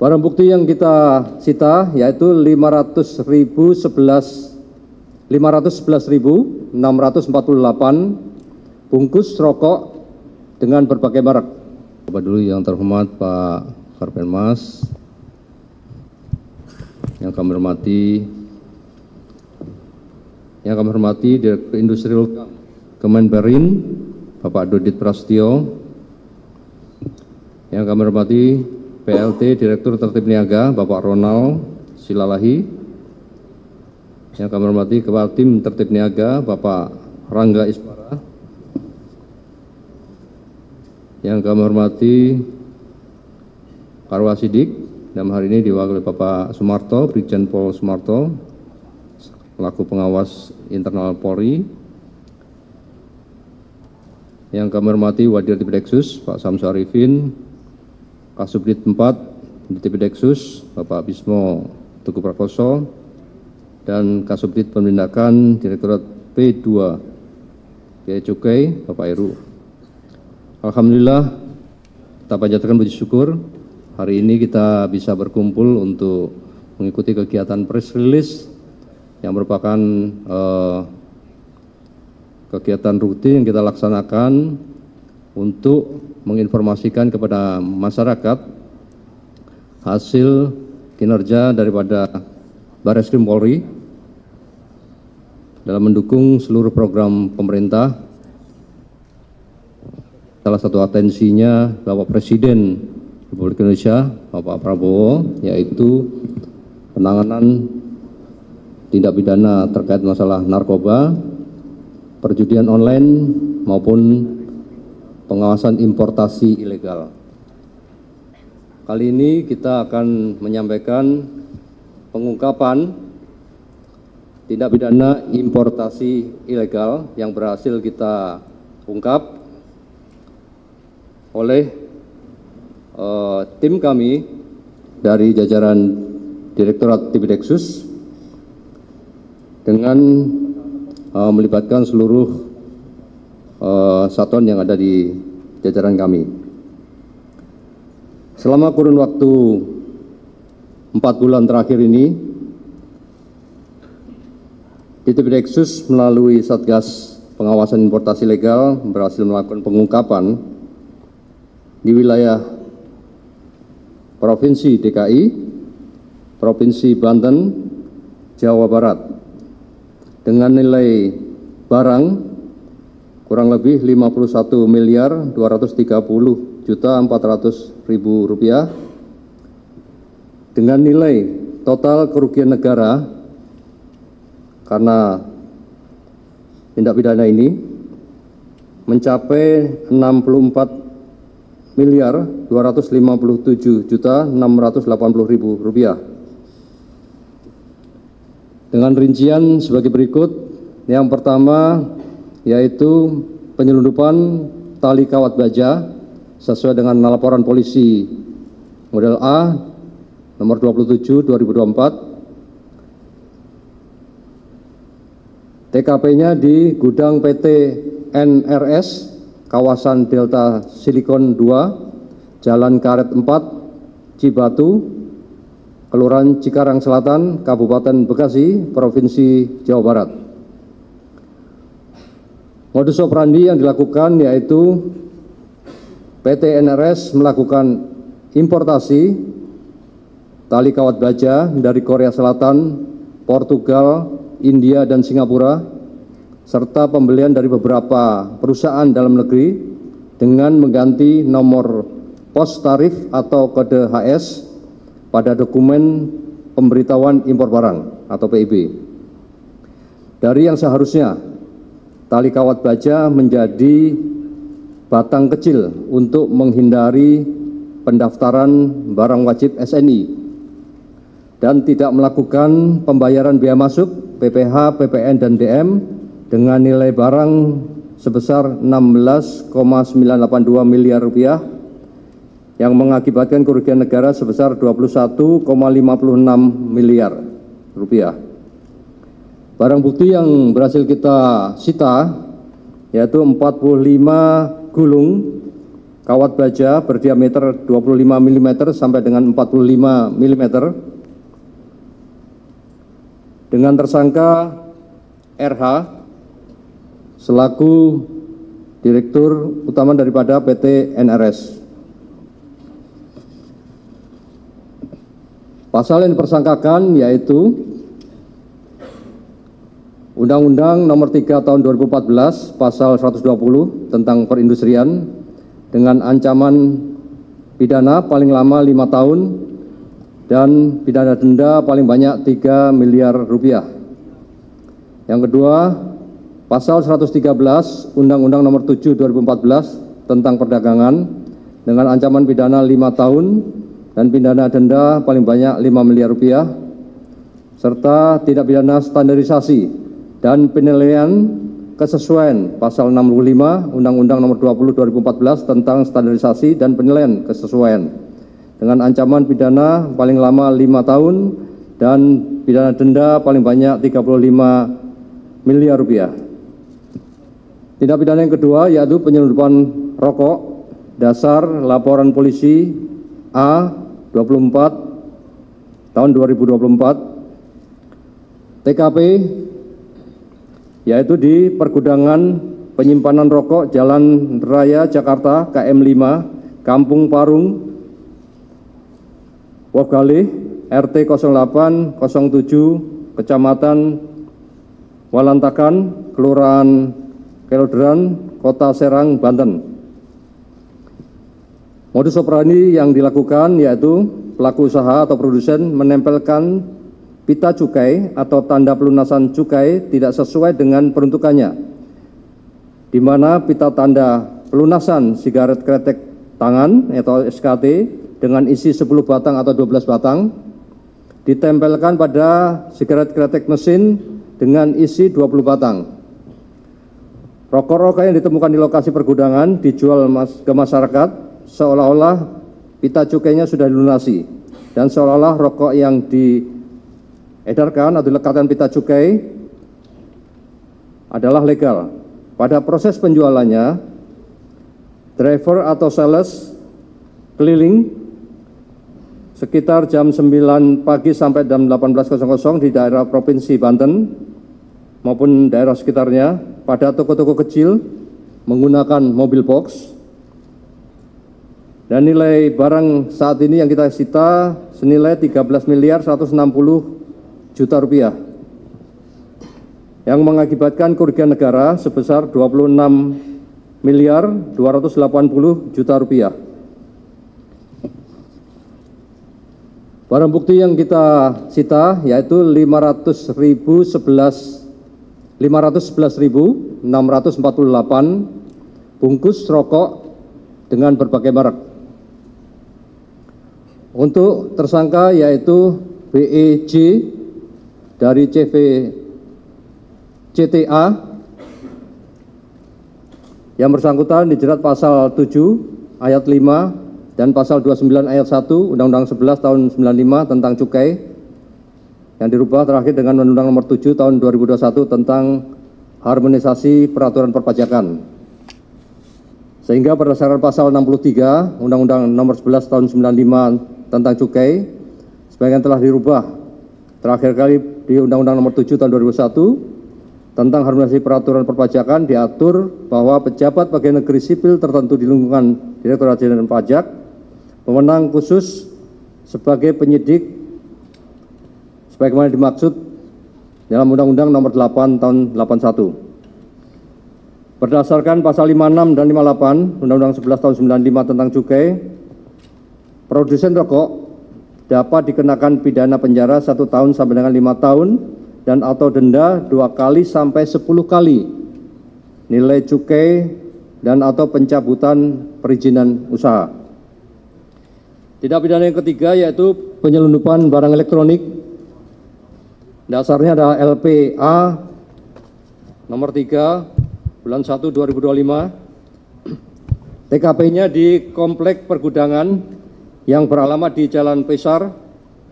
Barang bukti yang kita sita yaitu 511.648 bungkus rokok dengan berbagai merek. Bapak dulu yang terhormat Pak Karpenmas, yang kami hormati Direktur Industri Kemenperin Bapak Dodit Prasetyo, yang kami hormati PLT Direktur Tertib Niaga Bapak Ronald Silalahi, yang kami hormati Kepala Tim Tertib Niaga Bapak Rangga Isbara, yang kami hormati Karwasidik, dalam hari ini diwakili Bapak Sumarto, Brigjen Pol Sumarto, selaku pengawas internal Polri, yang kami hormati Wadir Tipideksus Pak Samsu Arifin, Kasubdit 4 di Tipideksus Bapak Bismo Teguh Prakoso, dan Kasubdit Penindakan Direktorat P2 Bea Cukai Bapak Heru. Alhamdulillah, kita panjatkan puji syukur hari ini kita bisa berkumpul untuk mengikuti kegiatan press release yang merupakan kegiatan rutin yang kita laksanakan untuk menginformasikan kepada masyarakat hasil kinerja daripada Barreskrim Polri dalam mendukung seluruh program pemerintah. Salah satu atensinya Bapak Presiden Republik Indonesia, Bapak Prabowo, yaitu penanganan tindak pidana terkait masalah narkoba, perjudian online, maupun pengawasan importasi ilegal. Kali ini kita akan menyampaikan pengungkapan tindak pidana importasi ilegal yang berhasil kita ungkap oleh tim kami dari jajaran Direktorat Tipideksus dengan melibatkan seluruh satuan yang ada di jajaran kami. Selama kurun waktu 4 bulan terakhir ini, Tipideksus melalui Satgas Pengawasan Importasi Legal berhasil melakukan pengungkapan di wilayah Provinsi DKI, Provinsi Banten, Jawa Barat, dengan nilai barang kurang lebih 51.230.400.000 rupiah, dengan nilai total kerugian negara karena tindak pidana ini mencapai 64.257.680.000 rupiah. Dengan rincian sebagai berikut. Yang pertama yaitu penyelundupan tali kawat baja sesuai dengan laporan polisi model A nomor 27 2024. TKP-nya di gudang PT NRS kawasan Delta Silikon 2, Jalan Karet 4, Cibatu, Kelurahan Cikarang Selatan, Kabupaten Bekasi, Provinsi Jawa Barat. Modus operandi yang dilakukan yaitu PT NRS melakukan importasi tali kawat baja dari Korea Selatan, Portugal, India, dan Singapura, serta pembelian dari beberapa perusahaan dalam negeri dengan mengganti nomor pos tarif atau kode HS pada dokumen pemberitahuan impor barang atau PIB. Dari yang seharusnya tali kawat baja menjadi batang kecil untuk menghindari pendaftaran barang wajib SNI dan tidak melakukan pembayaran biaya masuk PPh, PPN, dan DM dengan nilai barang sebesar 16,982 miliar rupiah yang mengakibatkan kerugian negara sebesar 21,56 miliar rupiah. Barang bukti yang berhasil kita sita yaitu 45 gulung kawat baja berdiameter 25 mm sampai dengan 45 mm dengan tersangka RH selaku Direktur Utama daripada PT NRS. Pasal yang dipersangkakan yaitu Undang-Undang Nomor 3 Tahun 2014 Pasal 120 tentang perindustrian dengan ancaman pidana paling lama 5 tahun dan pidana denda paling banyak 3 miliar rupiah. Yang kedua, Pasal 113 Undang-Undang Nomor 7 2014 tentang perdagangan dengan ancaman pidana 5 tahun dan pidana denda paling banyak 5 miliar rupiah serta tindak pidana standarisasi dan penilaian kesesuaian Pasal 65 Undang-Undang Nomor 20 2014 tentang standarisasi dan penilaian kesesuaian dengan ancaman pidana paling lama 5 tahun dan pidana denda paling banyak 35 miliar rupiah. Tindak pidana yang kedua yaitu penyelundupan rokok dasar laporan polisi A24 tahun 2024 TKP yaitu di pergudangan penyimpanan rokok Jalan Raya Jakarta KM 5 Kampung Parung Wogalih RT 08 07 Kecamatan Walantakan Kelurahan Kelodran Kota Serang Banten. Modus operandi yang dilakukan yaitu pelaku usaha atau produsen menempelkan pita cukai atau tanda pelunasan cukai tidak sesuai dengan peruntukannya, di mana pita tanda pelunasan sigaret kretek tangan atau SKT dengan isi 10 batang atau 12 batang ditempelkan pada sigaret kretek mesin dengan isi 20 batang. Rokok-rokok yang ditemukan di lokasi pergudangan dijual ke masyarakat seolah-olah pita cukainya sudah dilunasi dan seolah-olah rokok yang diedarkan atau dilekatkan pita cukai adalah legal. Pada proses penjualannya, driver atau sales keliling sekitar jam 9 pagi sampai jam 18.00 di daerah Provinsi Banten maupun daerah sekitarnya pada toko-toko kecil menggunakan mobil box. Dan nilai barang saat ini yang kita sita senilai 13 miliar 160 juta rupiah yang mengakibatkan kerugian negara sebesar 26 miliar 280 juta rupiah. Barang bukti yang kita sita yaitu 511.648 bungkus rokok dengan berbagai merek. Untuk tersangka yaitu BEJ dari CV CTA yang bersangkutan dijerat pasal 7 ayat 5 dan pasal 29 ayat 1 Undang-Undang 11 tahun 95 tentang cukai yang dirubah terakhir dengan Undang-Undang Nomor 7 tahun 2021 tentang harmonisasi peraturan perpajakan. Sehingga berdasarkan pasal 63 Undang-Undang Nomor 11 tahun 95 tentang cukai sebagian telah dirubah terakhir kali di Undang-Undang Nomor 7 tahun 2001 tentang harmonisasi peraturan perpajakan diatur bahwa pejabat pegawai negeri sipil tertentu di lingkungan Direktorat Jenderal Pajak mewenang khusus sebagai penyidik sebagaimana dimaksud dalam Undang-Undang Nomor 8 tahun 81. Berdasarkan pasal 56 dan 58 Undang-Undang 11 tahun 95 tentang cukai, produsen rokok dapat dikenakan pidana penjara 1 tahun sampai dengan 5 tahun dan atau denda 2 kali sampai 10 kali nilai cukai dan atau pencabutan perizinan usaha. Tindak pidana yang ketiga yaitu penyelundupan barang elektronik. Dasarnya adalah LPA nomor 3 bulan 1 2025. TKP-nya di Komplek Pergudangan yang beralamat di Jalan Pesar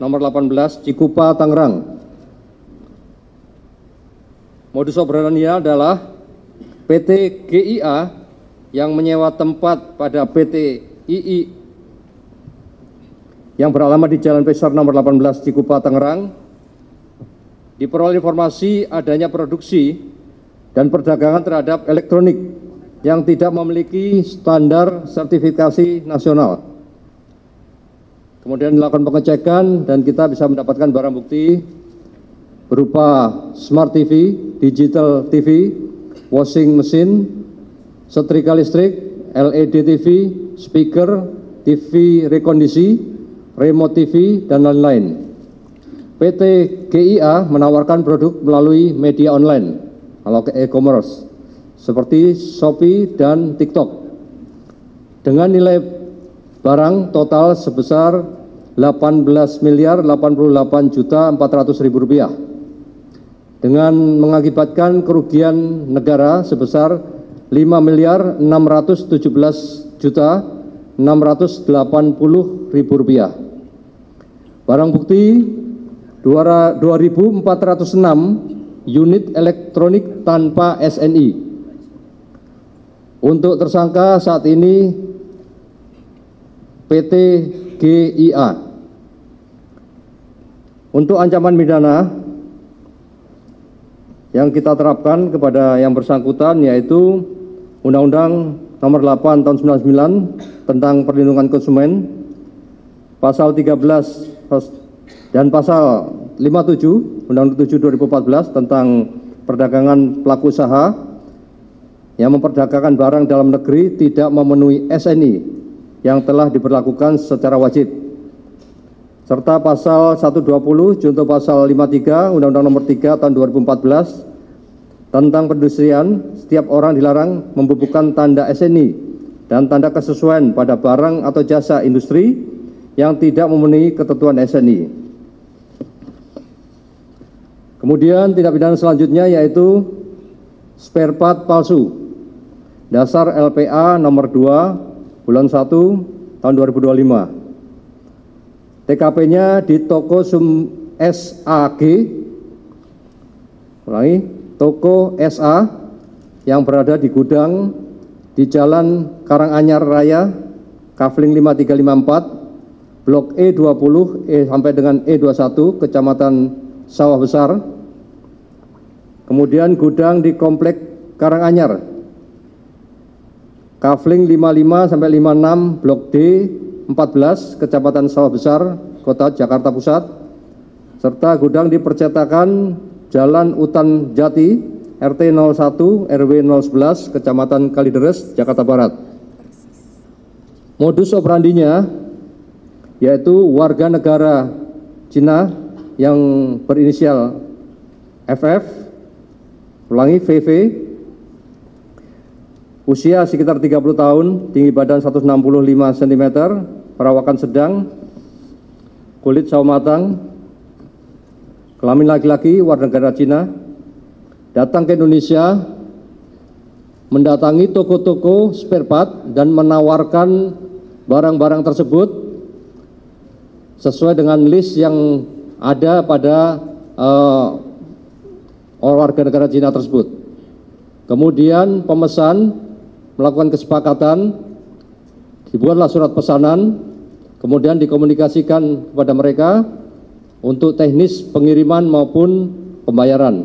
nomor 18 Cikupa, Tangerang. Modus operandinya adalah PT GIA yang menyewa tempat pada PT II yang beralamat di Jalan Pesor nomor 18 Cikupa, Tangerang, diperoleh informasi adanya produksi dan perdagangan terhadap elektronik yang tidak memiliki standar sertifikasi nasional. Kemudian dilakukan pengecekan dan kita bisa mendapatkan barang bukti berupa Smart TV, Digital TV, washing machine, setrika listrik, LED TV, speaker, TV rekondisi, remote TV, dan lain-lain. PT GIA menawarkan produk melalui media online atau e-commerce seperti Shopee dan TikTok dengan nilai barang total sebesar Rp18.088.400.000 dengan mengakibatkan kerugian negara sebesar Rp5.617.680.000. Barang bukti 2.406 unit elektronik tanpa SNI. Untuk tersangka saat ini PT GIA. Untuk ancaman pidana yang kita terapkan kepada yang bersangkutan yaitu Undang-Undang Nomor 8 Tahun 99 tentang Perlindungan Konsumen, Pasal 13 dan Pasal 57 Undang-Undang 7 2014 tentang perdagangan pelaku usaha yang memperdagangkan barang dalam negeri tidak memenuhi SNI yang telah diberlakukan secara wajib, serta Pasal 120 junto Pasal 53 Undang-Undang Nomor 3 Tahun 2014 tentang perindustrian. Setiap orang dilarang membubuhkan tanda SNI dan tanda kesesuaian pada barang atau jasa industri yang tidak memenuhi ketentuan SNI. Kemudian tindak pidana selanjutnya yaitu spare part palsu. Dasar LPA nomor 2 bulan 1 tahun 2025. TKP-nya di toko SAG, toko SA yang berada di gudang di Jalan Karanganyar Raya, Kafling 5354, Blok E20 sampai dengan E21, Kecamatan Sawah Besar. Kemudian gudang di Komplek Karanganyar, Kafling 55 sampai 56, Blok D 14, Kecamatan Sawah Besar, Kota Jakarta Pusat, serta gudang di percetakan Jalan Utan Jati, RT 01 RW 011, Kecamatan Kalideres, Jakarta Barat. Modus operandinya yaitu warga negara Cina yang berinisial FF, VV, usia sekitar 30 tahun, tinggi badan 165 cm, perawakan sedang, kulit sawo matang, kelamin laki-laki, warga negara Cina, datang ke Indonesia, mendatangi toko-toko spare part dan menawarkan barang-barang tersebut sesuai dengan list yang ada pada warga negara Cina tersebut. Kemudian pemesan melakukan kesepakatan, dibuatlah surat pesanan, kemudian dikomunikasikan kepada mereka untuk teknis pengiriman maupun pembayaran.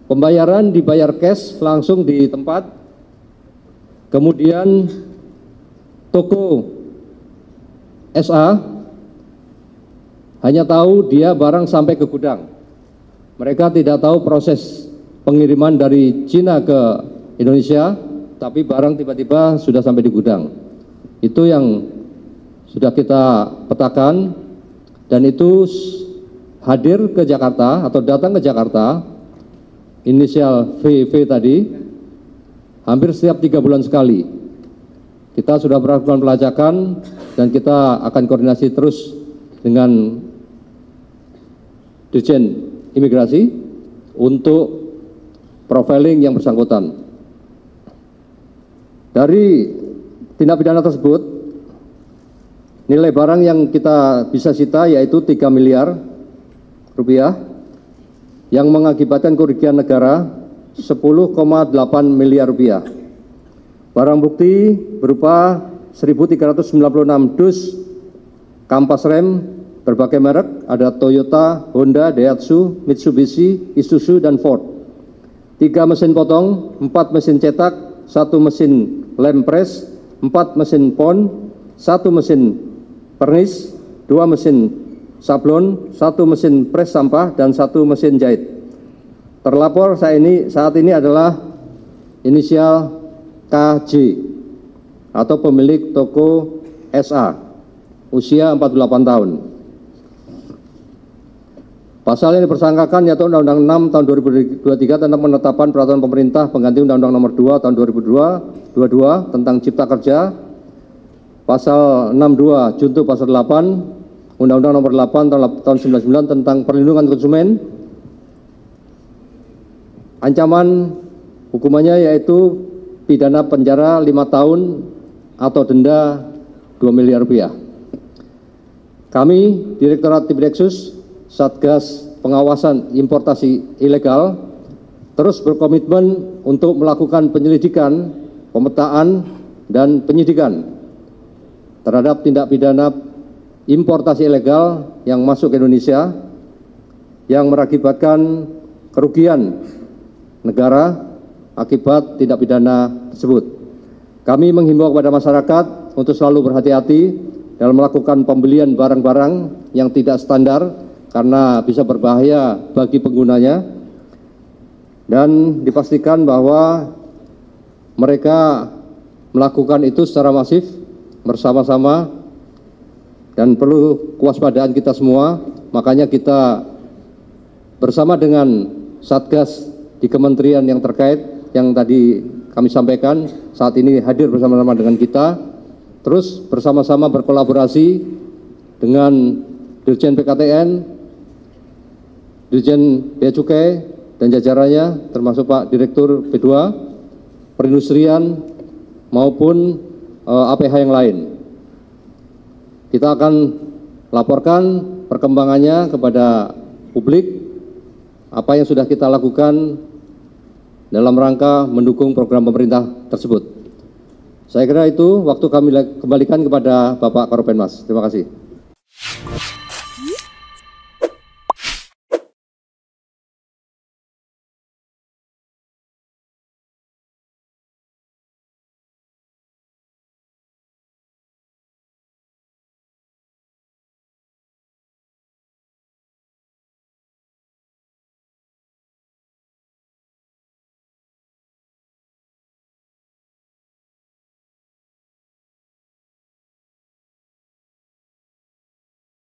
Pembayaran dibayar cash langsung di tempat, kemudian toko SA hanya tahu dia barang sampai ke gudang. Mereka tidak tahu proses pengiriman dari Cina ke Indonesia, tapi barang tiba-tiba sudah sampai di gudang. Itu yang sudah kita petakan, dan itu hadir ke Jakarta atau datang ke Jakarta, inisial VV tadi, hampir setiap 3 bulan sekali. Kita sudah melakukan pelacakan dan kita akan koordinasi terus dengan Dirjen Imigrasi untuk profiling yang bersangkutan. Dari tindak pidana tersebut, nilai barang yang kita bisa sita yaitu 3 miliar rupiah yang mengakibatkan kerugian negara 10,8 miliar rupiah. Barang bukti berupa 1.396 dus kampas rem berbagai merek, ada Toyota, Honda, Daihatsu, Mitsubishi, Isuzu, dan Ford. 3 mesin potong, 4 mesin cetak, 1 mesin lem press, 4 mesin pon, 1 mesin pernis, 2 mesin sablon, 1 mesin pres sampah, dan 1 mesin jahit. Terlapor saat ini adalah inisial KJ atau pemilik toko SA, usia 48 tahun. Pasal yang dipersangkakan yaitu Undang-Undang 6 tahun 2023 tentang penetapan peraturan pemerintah pengganti Undang-Undang nomor 2 tahun 2022 tentang Cipta Kerja, Pasal 62 junto Pasal 8 Undang-Undang nomor 8 tahun 99 tentang perlindungan konsumen. Ancaman hukumannya yaitu pidana penjara 5 tahun atau denda 2 miliar rupiah. Kami, Direktorat Tipideksus, Satgas Pengawasan Importasi Ilegal, terus berkomitmen untuk melakukan penyelidikan, pemetaan, dan penyidikan terhadap tindak pidana importasi ilegal yang masuk ke Indonesia yang mengakibatkan kerugian negara akibat tindak pidana tersebut. Kami menghimbau kepada masyarakat untuk selalu berhati-hati dalam melakukan pembelian barang-barang yang tidak standar karena bisa berbahaya bagi penggunanya, dan dipastikan bahwa mereka melakukan itu secara masif bersama-sama dan perlu kewaspadaan kita semua. Makanya kita bersama dengan Satgas di kementerian yang terkait yang tadi kami sampaikan saat ini hadir bersama-sama dengan kita, terus bersama-sama berkolaborasi dengan Dirjen PKTN, Dirjen Bea Cukai dan jajarannya termasuk Pak Direktur P2 Perindustrian maupun APH yang lain. Kita akan laporkan perkembangannya kepada publik apa yang sudah kita lakukan dalam rangka mendukung program pemerintah tersebut. Saya kira itu waktu kami kembalikan kepada Bapak Karopenmas. Terima kasih.